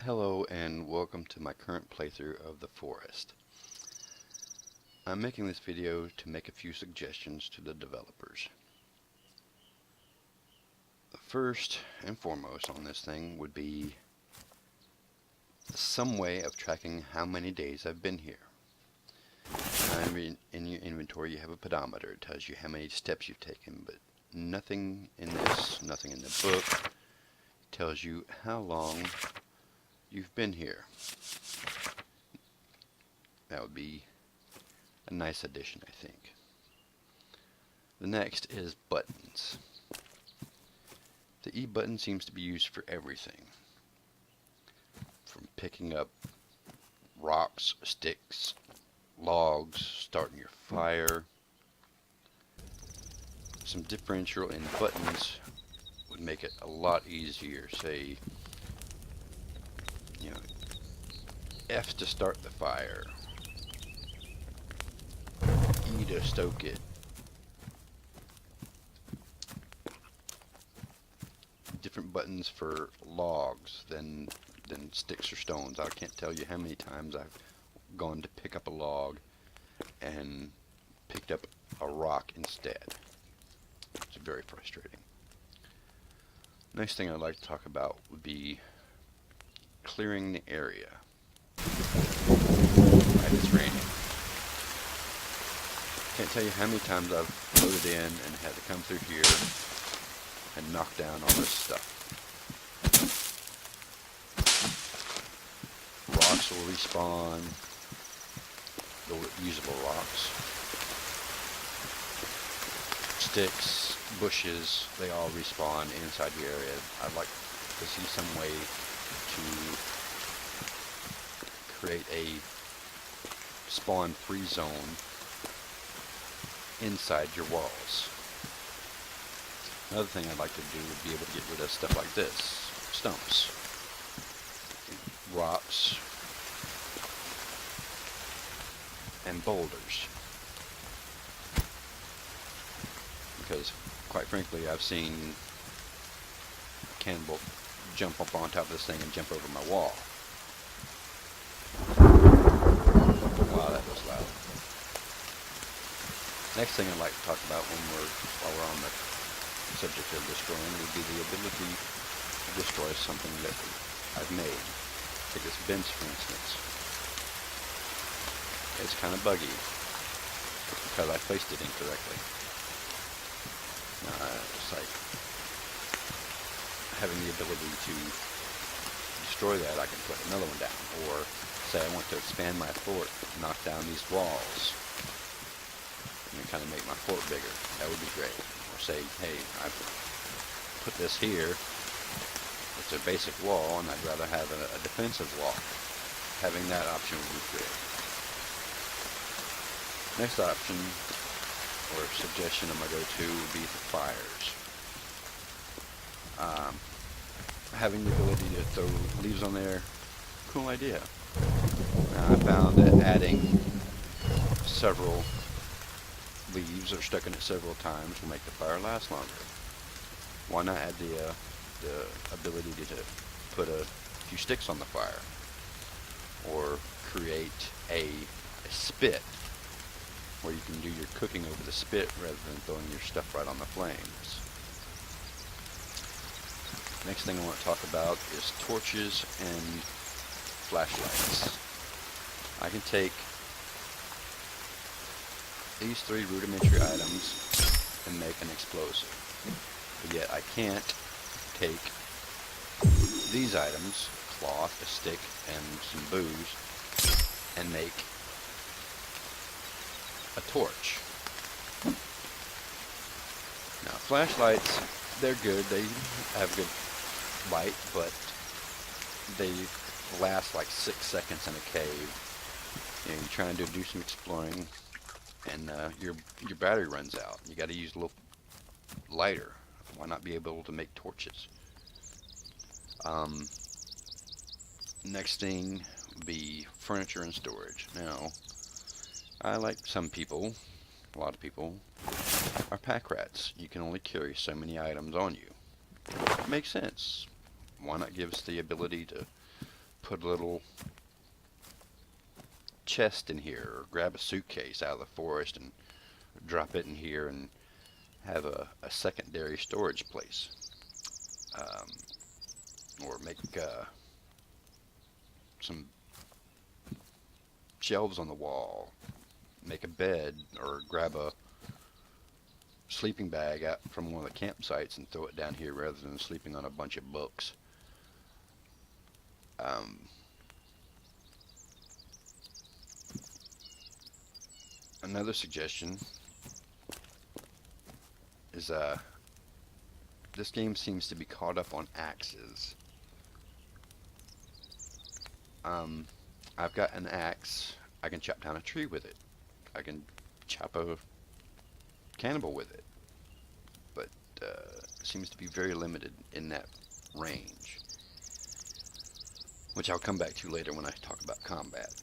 Hello and welcome to my current playthrough of the forest. I'm making this video to make a few suggestions to the developers. The first and foremost on this thing would be some way of tracking how many days I've been here. In your inventory you have a pedometer. It tells you how many steps you've taken, but nothing in this, nothing in the book tells you how long you've been here. That would be a nice addition, I think. The next is buttons. The E button seems to be used for everything, from picking up rocks, sticks, logs, starting your fire. Some differential in buttons would make it a lot easier. Say, F to start the fire, E to stoke it, different buttons for logs than sticks or stones. I can't tell you how many times I've gone to pick up a log and picked up a rock instead. It's very frustrating. Next thing I'd like to talk about would be clearing the area. Right, it's raining. Can't tell you how many times I've loaded in and had to come through here and knock down all this stuff. Rocks will respawn, the usable rocks. Sticks, bushes, they all respawn inside the area. I'd like to see some way to create a spawn-free zone inside your walls. Another thing I'd like to do would be able to get rid of stuff like this. Stumps, rocks, and boulders. Because, quite frankly, I've seen a cannibal jump up on top of this thing and jump over my wall. Wow, that was loud. Next thing I'd like to talk about while we're on the subject of destroying would be the ability to destroy something that I've made. Take this bench, for instance. It's kind of buggy because I placed it incorrectly. It's like having the ability to destroy that. I can put another one down, or say I want to expand my fort, knock down these walls, and kind of make my fort bigger. That would be great. Or say, hey, I put this here. It's a basic wall, and I'd rather have a defensive wall. Having that option would be great. Next option or suggestion I'm going to go to would be the fires. Having the ability to throw leaves on there, cool idea. I found that adding several leaves or stuck in it several times will make the fire last longer. Why not add the ability to put a few sticks on the fire, or create a spit where you can do your cooking over the spit rather than throwing your stuff right on the flames. Next thing I want to talk about is torches and flashlights. I can take these three rudimentary items and make an explosive, but yet I can't take these items, cloth, a stick, and some booze, and make a torch. Now flashlights, they're good, they have good light, but they last like 6 seconds in a cave. You're trying to do some exploring and your battery runs out. You got to use a little lighter. Why not be able to make torches? Next thing would be furniture and storage. Now, I, like some people, a lot of people, are pack rats. You can only carry so many items on you. It makes sense. Why not give us the ability to put a little chest in here, or grab a suitcase out of the forest and drop it in here and have a secondary storage place. Or make some shelves on the wall, make a bed, or grab a sleeping bag out from one of the campsites and throw it down here rather than sleeping on a bunch of books. Another suggestion is this game seems to be caught up on axes. I've got an axe. I can chop down a tree with it. I can chop a cannibal with it. But it seems to be very limited in that range, which I'll come back to later when I talk about combat.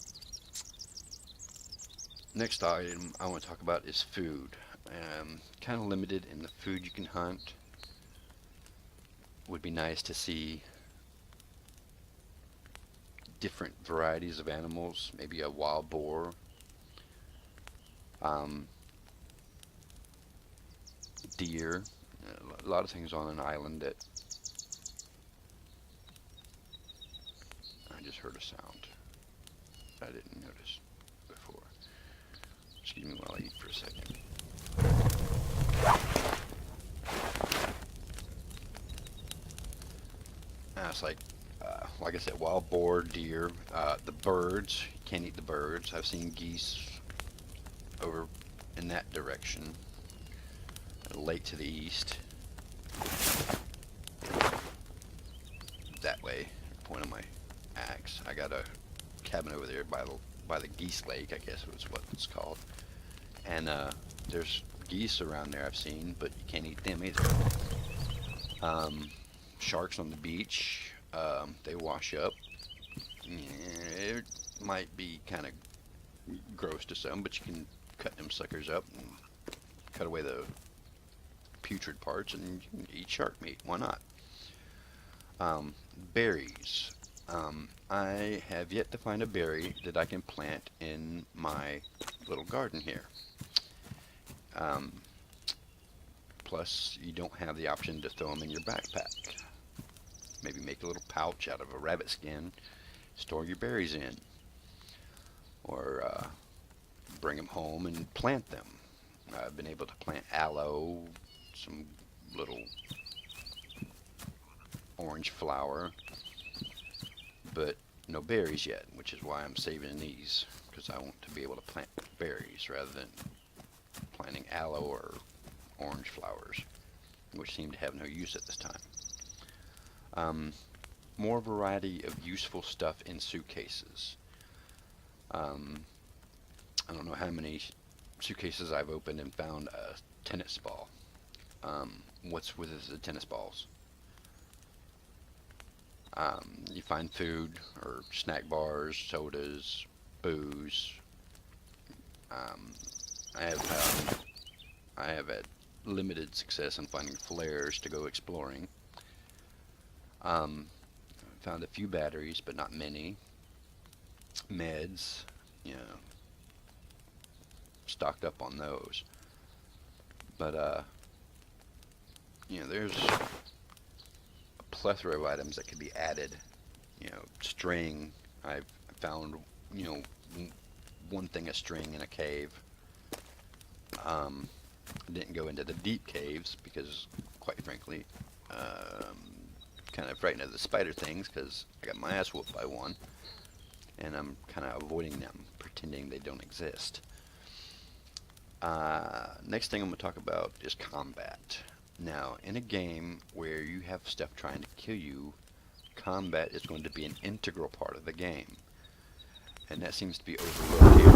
Next item I want to talk about is food. Kind of limited in the food you can hunt. Would be nice to see different varieties of animals, maybe a wild boar, deer, a lot of things on an island that I just heard a sound I didn't notice before. Excuse me while I eat for a second. It's like I said, wild boar, deer, the birds. You can't eat the birds. I've seen geese over in that direction, a lake to the east. That way, point of my axe. I got a cabin over there by the geese lake, I guess was what it's called. And there's geese around there I've seen, but you can't eat them either. Sharks on the beach, they wash up. It might be kind of gross to some, but you can cut them suckers up and cut away the putrid parts and you can eat shark meat. Why not? Berries. I have yet to find a berry that I can plant in my little garden here. Plus, you don't have the option to throw them in your backpack. Maybe make a little pouch out of a rabbit skin, store your berries in, or bring them home and plant them. I've been able to plant aloe, some little orange flower, but no berries yet, which is why I'm saving these, because I want to be able to plant berries rather than planting aloe or orange flowers, which seem to have no use at this time. More variety of useful stuff in suitcases. I don't know how many suitcases I've opened and found a tennis ball. What's with the tennis balls? You find food or snack bars, sodas, booze. I have had limited success in finding flares to go exploring. Found a few batteries, but not many. Meds, stocked up on those. But, there's a plethora of items that could be added. String. I've found, one thing of string in a cave. Didn't go into the deep caves because, quite frankly, kind of frightened of the spider things because I got my ass whooped by one, and I'm kind of avoiding them, pretending they don't exist. Next thing I'm going to talk about is combat. Now, in a game where you have stuff trying to kill you, combat is going to be an integral part of the game, and that seems to be overlooked here,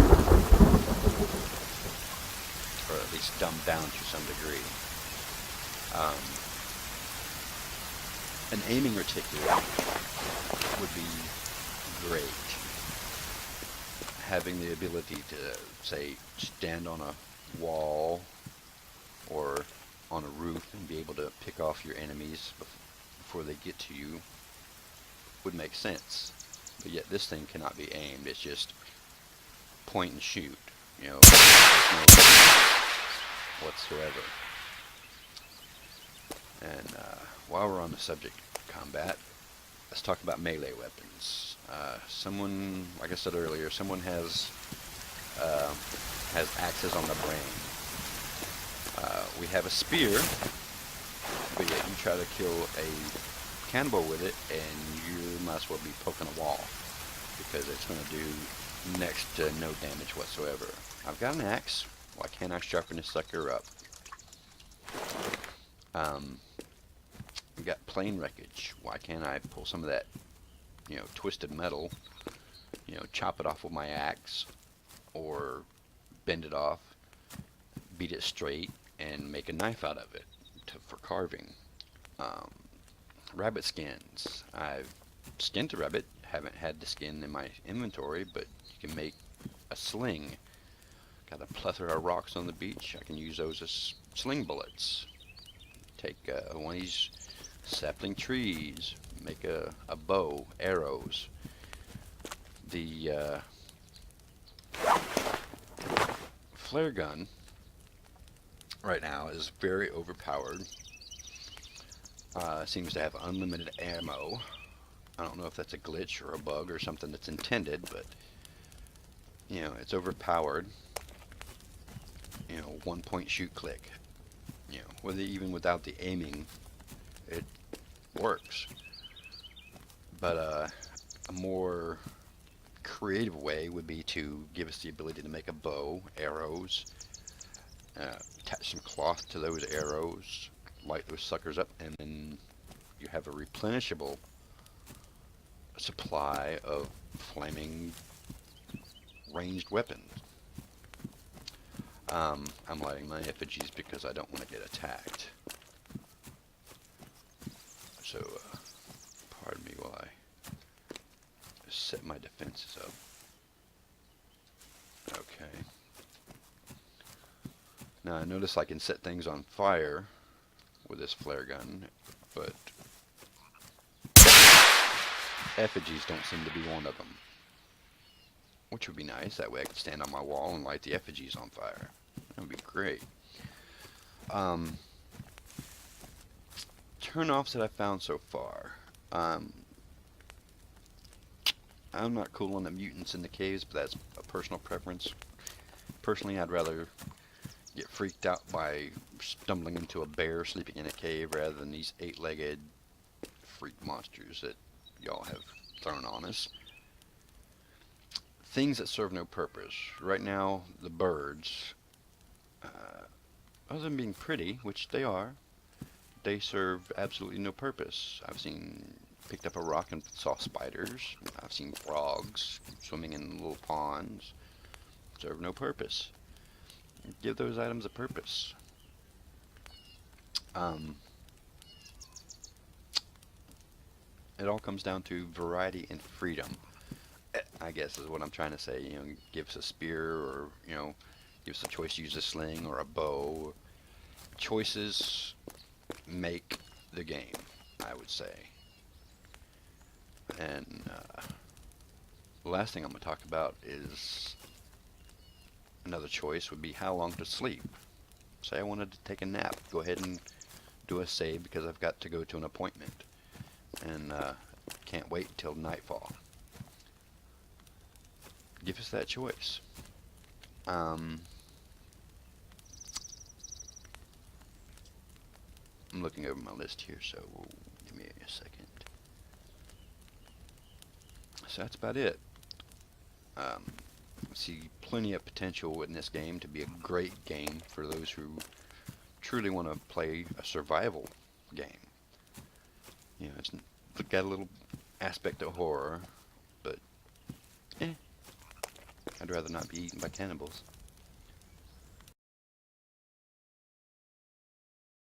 or at least dumbed down to some degree. An aiming reticulator would be great. Having the ability to, say, stand on a wall or on a roof and be able to pick off your enemies before they get to you would make sense. but yet this thing cannot be aimed. It's just point and shoot. You know, there's no whatsoever. And while we're on the subject of combat, let's talk about melee weapons. Someone, like I said earlier, someone has axes on the brain. We have a spear, but yet you try to kill a cannibal with it, and you might as well be poking a wall, because it's going to do next to no damage whatsoever. I've got an axe. Why can't I sharpen this sucker up? We've got plain wreckage. Why can't I pull some of that, twisted metal, chop it off with my axe, or bend it off, beat it straight, and make a knife out of it for carving. Rabbit skins. I've skinned a rabbit. Haven't had the skin in my inventory, but you can make a sling. Got a plethora of rocks on the beach. I can use those as sling bullets. Take one of these sapling trees, make a bow, arrows. The flare gun right now is very overpowered. Seems to have unlimited ammo. I don't know if that's a glitch or a bug or something that's intended, but it's overpowered. One point shoot click. Even without the aiming, it works. But a more creative way would be to give us the ability to make a bow, arrows, attach some cloth to those arrows, light those suckers up, and then you have a replenishable supply of flaming ranged weapons. I'm lighting my effigies because I don't want to get attacked. So, pardon me while I set my defenses up. Okay. Now I notice I can set things on fire with this flare gun, but effigies don't seem to be one of them. Which would be nice. That way I could stand on my wall and light the effigies on fire. That would be great. Turn-offs that I found so far. I'm not cool on the mutants in the caves, but that's a personal preference. Personally, I'd rather get freaked out by stumbling into a bear sleeping in a cave rather than these 8-legged freak monsters that y'all have thrown on us. Things that serve no purpose. Right now, the birds, other than being pretty, which they are, they serve absolutely no purpose. I've picked up a rock and saw spiders. I've seen frogs swimming in little ponds. Serve no purpose. Give those items a purpose. It all comes down to variety and freedom, I guess is what I'm trying to say. Give us a spear, or give us a choice to use a sling or a bow. Choices make the game, I would say. And the last thing I'm going to talk about is another choice would be how long to sleep. Say I wanted to take a nap. Go ahead and do a save because I've got to go to an appointment. And can't wait till nightfall. Give us that choice. I'm looking over my list here, so give me a second. So that's about it. I see plenty of potential in this game to be a great game for those who truly want to play a survival game. It's got a little aspect of horror, but I'd rather not be eaten by cannibals.